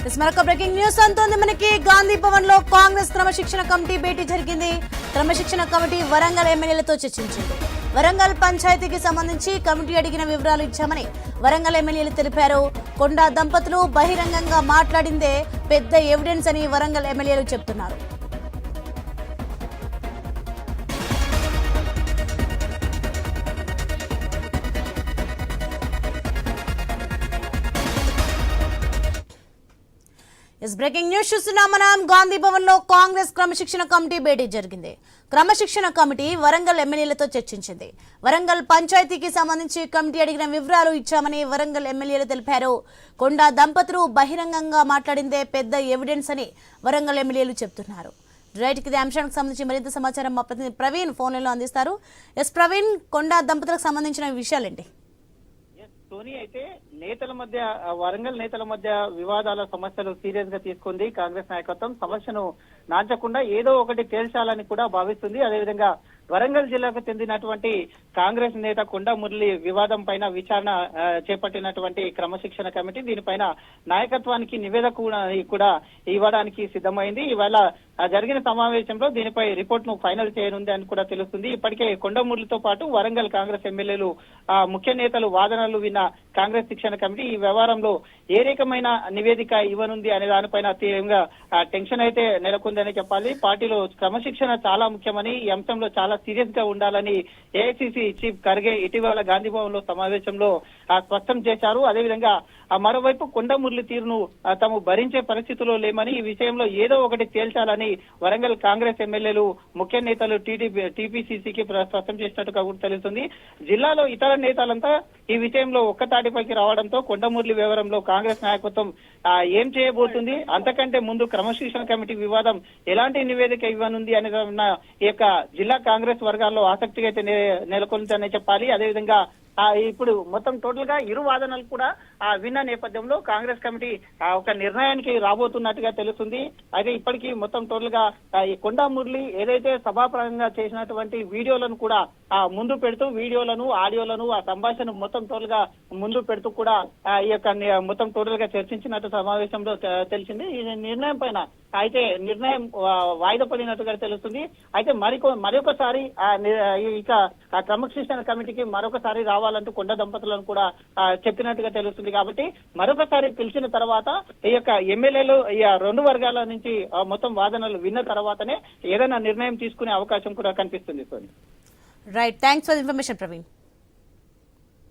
మరొక breaking news అంతోంది మనకి. గాంధీ భవన్ లో కాంగ్రెస్ క్రమశిక్షణ కమిటీ భేటీ జరిగింది. క్రమశిక్షణ కమిటీ వరంగల్ ఎమ్మెల్యేలతో చర్చించింది. వరంగల్ పంచాయతీకి సంబంధించి కమిటీ అడిగిన వివరాలు ఇచ్చామని వరంగల్ ఎమ్మెల్యేలు తెలిపారు. కొండా దంపతులు బహిరంగంగా మాట్లాడిందే పెద్ద ఎవిడెన్స్ అని వరంగల్ ఎమ్మెల్యేలు చెబుతున్నారు. బ్రేకింగ్ న్యూస్ చూస్తున్నాం మనం. గాంధీ భవన్ లో కాంగ్రెస్ క్రమశిక్షణ కమిటీ భేటీ జరిగింది. క్రమశిక్షణ కమిటీ వరంగల్ ఎమ్మెల్యేలతో చర్చించింది. వరంగల్ పంచాయతీకి సంబంధించి కమిటీ అడిగిన వివరాలు ఇచ్చామని వరంగల్ ఎమ్మెల్యేలు తెలిపారు. కొండా దంపతులు బహిరంగంగా మాట్లాడిందే పెద్ద ఎవిడెన్స్ అని వరంగల్ ఎమ్మెల్యేలు చెబుతున్నారు. రైట్, ఇది అంశానికి సంబంధించి మరింత సమాచారం మా ప్రతినిధి ప్రవీణ్ ఫోన్లలో అందిస్తారు. ఎస్ ప్రవీణ్, కొండా దంపతులకు సంబంధించిన విషయాలేంటి? సోనీ అయితే వరంగల్ నేతల మధ్య వివాదాల సమస్యలు సీరియస్ గా తీసుకుంది కాంగ్రెస్ నాయకత్వం. సమస్యను నాచకుండా ఏదో ఒకటి తేల్చాలని కూడా భావిస్తుంది. అదేవిధంగా వరంగల్ జిల్లాకు చెందినటువంటి కాంగ్రెస్ నేత కొండా మురళి వివాదం పైన విచారణ చేపట్టినటువంటి క్రమశిక్షణ కమిటీ దీనిపైన నాయకత్వానికి నివేదిక కూడా ఇవ్వడానికి సిద్ధమైంది. ఇవాళ జరిగిన సమావేశంలో దీనిపై రిపోర్ట్ ను ఫైనల్ చేయనుంది అని కూడా తెలుస్తుంది. ఇప్పటికే కొండా మురళితో పాటు వరంగల్ కాంగ్రెస్ ఎమ్మెల్యేలు ముఖ్య నేతలు వాదనలు విన్న కాంగ్రెస్ శిక్షణ కమిటీ ఈ వ్యవహారంలో ఏ రకమైన నివేదిక ఇవ్వనుంది అనే దానిపైన తీవ్రంగా టెన్షన్ అయితే నెలకొందని చెప్పాలి. పార్టీలో క్రమశిక్షణ చాలా ముఖ్యమని, ఈ అంశంలో చాలా సీరియస్ గా ఉండాలని ఏఐసిసి చీఫ్ ఖర్గే ఇటీవల గాంధీ భవన్ లో సమావేశంలో స్పష్టం చేశారు. అదేవిధంగా మరోవైపు కొండా మురళి తీరును తాము భరించే పరిస్థితిలో లేమని, ఈ విషయంలో ఏదో ఒకటి తేల్చాలని వరంగల్ కాంగ్రెస్ ఎమ్మెల్యేలు ముఖ్య నేతలు టీపీసీసీకి స్పష్టం చేసినట్టుగా కూడా తెలుస్తుంది. జిల్లాలో ఇతర నేతలంతా ఈ విషయంలో ఒక్కతాటిపైకి రావడంతో కొండా మురళి వ్యవహారంలో కాంగ్రెస్ నాయకత్వం ఏం చేయబోతుంది, అంతకంటే ముందు క్రమశిక్షణ కమిటీ వివాదం ఎలాంటి నివేదిక ఇవ్వనుంది అనే ఈ యొక్క జిల్లా కాంగ్రెస్ వర్గాల్లో ఆసక్తిగా అయితే నెలకొందని చెప్పాలి. అదేవిధంగా ఇప్పుడు మొత్తం టోటల్ గా ఇరు వాదనలు కూడా విన్న నేపథ్యంలో కాంగ్రెస్ కమిటీ ఒక నిర్ణయానికి రాబోతున్నట్టుగా తెలుస్తుంది. అయితే ఇప్పటికీ మొత్తం టోటల్ గా ఈ కొండా మురళి ఏదైతే సభాపరంగా చేసినటువంటి వీడియోలను కూడా ముందు పెడుతూ వీడియోలను ఆడియోలను ఆ సంభాషణ మొత్తం టోటల్ గా ముందు పెడుతూ కూడా ఈ యొక్క మొత్తం టోటల్ గా చర్చించినట్టు సమావేశంలో తెలిసింది. ఈ నిర్ణయం పైన అయితే నిర్ణయం వాయిదా పడినట్టుగా తెలుస్తుంది. అయితే మరొకసారి ఇక క్రమశిక్షణ కమిటీకి మరొకసారి రావాలంటూ కొండ దంపతులను కూడా చెప్పినట్టుగా తెలుస్తుంది. కాబట్టి మరొకసారి పిలిచిన తర్వాత ఈ యొక్క ఎమ్మెల్యేలు ఈ రెండు వర్గాల నుంచి మొత్తం వాదనలు విన్న తర్వాతనే ఏదైనా నిర్ణయం తీసుకునే అవకాశం కూడా కనిపిస్తుంది. Right, thanks for information Praveen.